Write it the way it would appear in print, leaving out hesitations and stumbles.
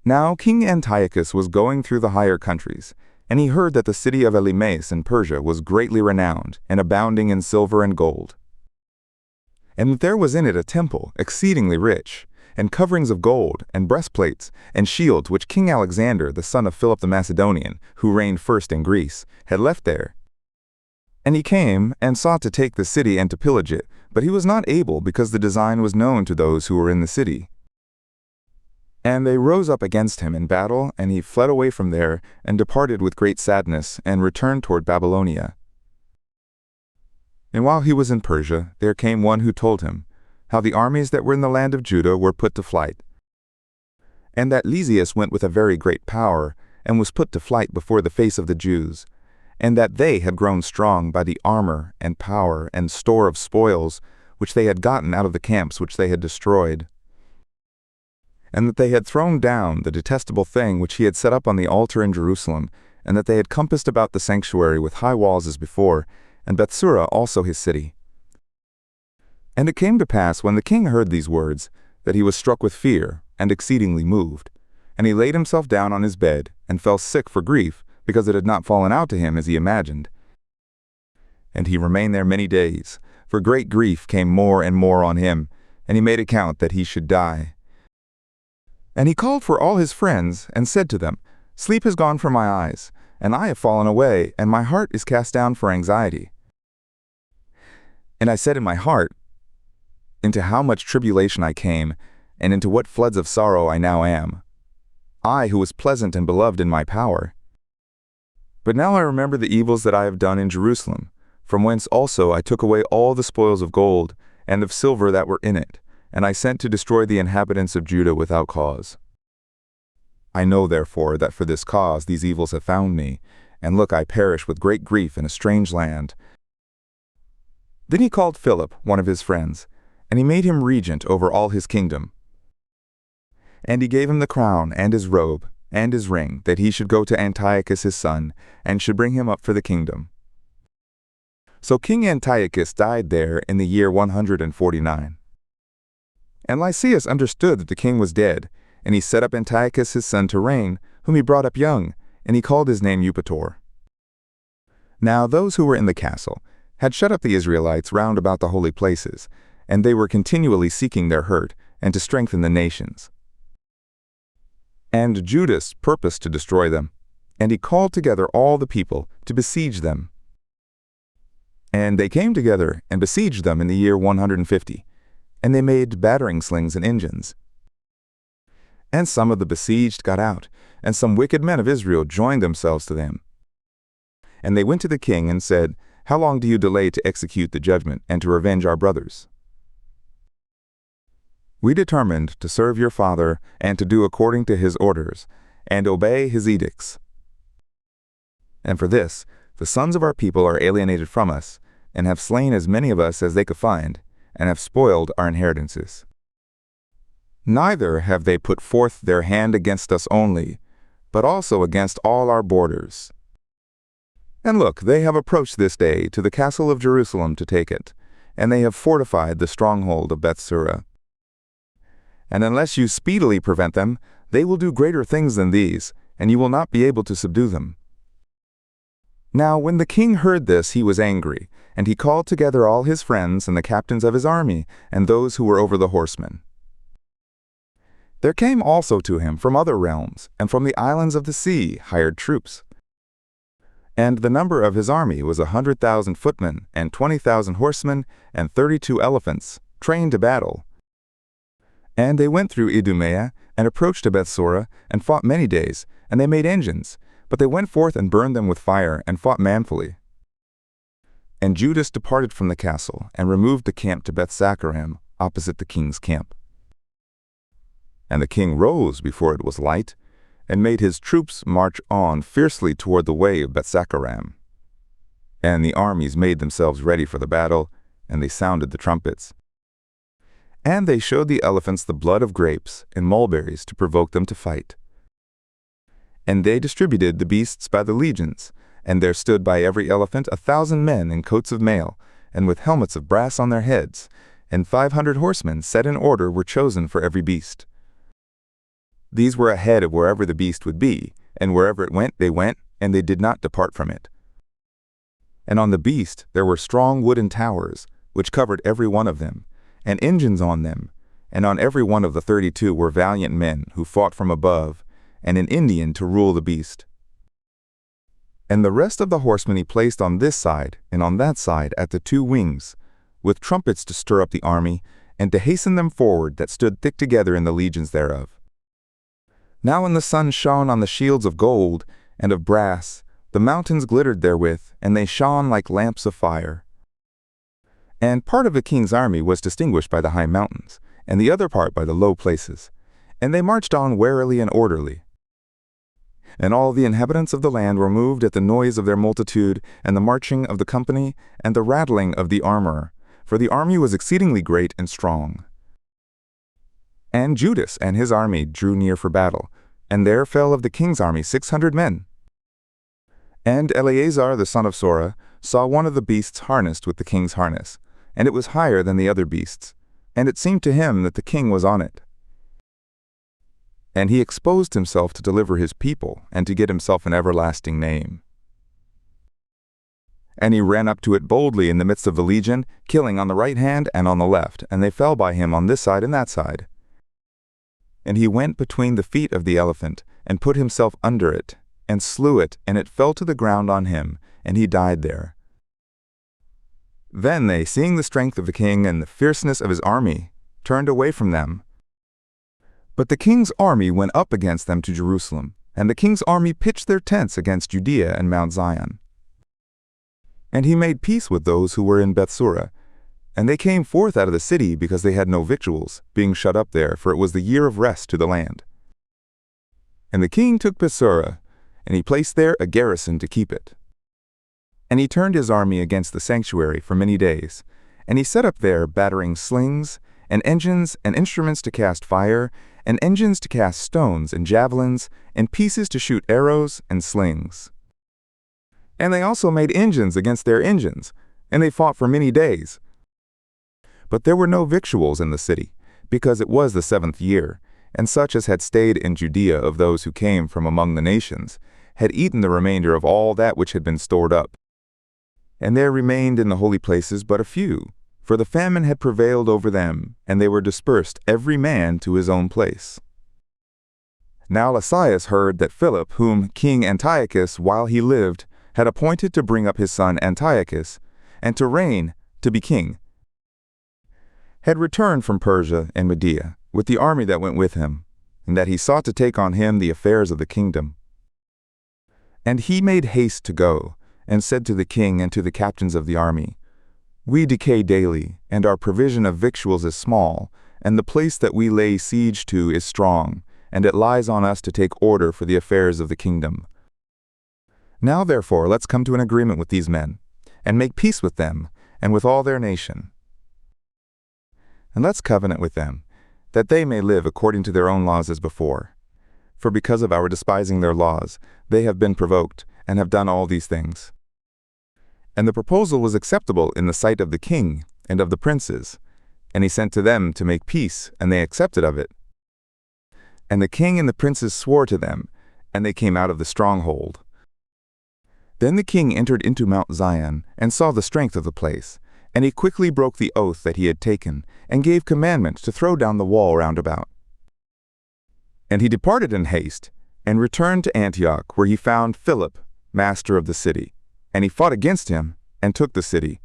Now King Antiochus was going through the higher countries, and he heard that the city of Elymas in Persia was greatly renowned, and abounding in silver and gold, and that there was in it a temple exceedingly rich, and coverings of gold, and breastplates, and shields which King Alexander, the son of Philip the Macedonian, who reigned first in Greece, had left there. And he came, and sought to take the city and to pillage it, but he was not able, because the design was known to those who were in the city. And they rose up against him in battle, and he fled away from there, and departed with great sadness, and returned toward Babylonia. And while he was in Persia, there came one who told him how the armies that were in the land of Judah were put to flight, and that Lysias went with a very great power, and was put to flight before the face of the Jews, and that they had grown strong by the armor and power and store of spoils which they had gotten out of the camps which they had destroyed, and that they had thrown down the detestable thing which he had set up on the altar in Jerusalem, and that they had compassed about the sanctuary with high walls as before, and Bethsura also his city. And it came to pass, when the king heard these words, that he was struck with fear, and exceedingly moved. And he laid himself down on his bed, and fell sick for grief, because it had not fallen out to him as he imagined. And he remained there many days, for great grief came more and more on him, and he made account that he should die. And he called for all his friends, and said to them, Sleep has gone from my eyes, and I have fallen away, and my heart is cast down for anxiety. And I said in my heart, Into how much tribulation I came, and into what floods of sorrow I now am, I who was pleasant and beloved in my power. But now I remember the evils that I have done in Jerusalem, from whence also I took away all the spoils of gold and of silver that were in it, and I sent to destroy the inhabitants of Judah without cause. I know therefore that for this cause these evils have found me, and look, I perish with great grief in a strange land. Then he called Philip, one of his friends, and he made him regent over all his kingdom. And he gave him the crown and his robe and his ring, that he should go to Antiochus his son, and should bring him up for the kingdom. So King Antiochus died there in the year 149. And Lysias understood that the king was dead, and he set up Antiochus his son to reign, whom he brought up young, and he called his name Eupator. Now those who were in the castle had shut up the Israelites round about the holy places, and they were continually seeking their hurt, and to strengthen the nations. And Judas purposed to destroy them, and he called together all the people to besiege them. And they came together and besieged them in the year 150, and they made battering slings and engines. And some of the besieged got out, and some wicked men of Israel joined themselves to them. And they went to the king and said, How long do you delay to execute the judgment and to revenge our brothers? We determined to serve your father and to do according to his orders, and obey his edicts. And for this, the sons of our people are alienated from us, and have slain as many of us as they could find, and have spoiled our inheritances. Neither have they put forth their hand against us only, but also against all our borders. And look, they have approached this day to the castle of Jerusalem to take it, and they have fortified the stronghold of Bethsura. And unless you speedily prevent them, they will do greater things than these, and you will not be able to subdue them. Now when the king heard this, he was angry, and he called together all his friends and the captains of his army, and those who were over the horsemen. There came also to him from other realms, and from the islands of the sea, hired troops. And the number of his army was 100,000 footmen, and 20,000 horsemen, and 32 elephants, trained to battle. And they went through Idumea, and approached to Bethsura, and fought many days, and they made engines, but they went forth and burned them with fire, and fought manfully. And Judas departed from the castle, and removed the camp to Bethsaccharim, opposite the king's camp. And the king rose before it was light, and made his troops march on fiercely toward the way of Bethsaccharim. And the armies made themselves ready for the battle, and they sounded the trumpets. And they showed the elephants the blood of grapes and mulberries to provoke them to fight. And they distributed the beasts by the legions, and there stood by every elephant 1,000 men in coats of mail, and with helmets of brass on their heads, and 500 horsemen set in order were chosen for every beast. These were ahead of wherever the beast would be, and wherever it went, and they did not depart from it. And on the beast there were strong wooden towers, which covered every one of them, and engines on them, and on every one of the 32 were valiant men who fought from above, and an Indian to rule the beast. And the rest of the horsemen he placed on this side and on that side at the 2 wings, with trumpets to stir up the army, and to hasten them forward that stood thick together in the legions thereof. Now when the sun shone on the shields of gold and of brass, the mountains glittered therewith, and they shone like lamps of fire. And part of the king's army was distinguished by the high mountains, and the other part by the low places, and they marched on warily and orderly. And all the inhabitants of the land were moved at the noise of their multitude, and the marching of the company, and the rattling of the armor, for the army was exceedingly great and strong. And Judas and his army drew near for battle, and there fell of the king's army 600 men. And Eleazar the son of Sora saw one of the beasts harnessed with the king's harness, and it was higher than the other beasts, and it seemed to him that the king was on it. And he exposed himself to deliver his people, and to get himself an everlasting name. And he ran up to it boldly in the midst of the legion, killing on the right hand and on the left, and they fell by him on this side and that side. And he went between the feet of the elephant, and put himself under it, and slew it, and it fell to the ground on him, and he died there. Then they, seeing the strength of the king and the fierceness of his army, turned away from them. But the king's army went up against them to Jerusalem, and the king's army pitched their tents against Judea and Mount Zion. And he made peace with those who were in Bethsura, and they came forth out of the city because they had no victuals, being shut up there, for it was the year of rest to the land. And the king took Bethsura, and he placed there a garrison to keep it. And he turned his army against the sanctuary for many days, and he set up there battering slings, and engines, and instruments to cast fire, and engines to cast stones, and javelins, and pieces to shoot arrows, and slings. And they also made engines against their engines, and they fought for many days. But there were no victuals in the city, because it was the 7th year, and such as had stayed in Judea of those who came from among the nations, had eaten the remainder of all that which had been stored up. And there remained in the holy places but a few, for the famine had prevailed over them, and they were dispersed every man to his own place. Now Lysias heard that Philip, whom King Antiochus, while he lived, had appointed to bring up his son Antiochus, and to reign, to be king, had returned from Persia and Media, with the army that went with him, and that he sought to take on him the affairs of the kingdom. And he made haste to go, and said to the king and to the captains of the army, We decay daily, and our provision of victuals is small, and the place that we lay siege to is strong, and it lies on us to take order for the affairs of the kingdom. Now therefore let's come to an agreement with these men, and make peace with them, and with all their nation. And let's covenant with them, that they may live according to their own laws as before. For because of our despising their laws, they have been provoked, and have done all these things. And the proposal was acceptable in the sight of the king and of the princes, and he sent to them to make peace, and they accepted of it. And the king and the princes swore to them, and they came out of the stronghold. Then the king entered into Mount Zion, and saw the strength of the place, and he quickly broke the oath that he had taken, and gave commandment to throw down the wall round about. And he departed in haste, and returned to Antioch, where he found Philip, master of the city. And he fought against him, and took the city,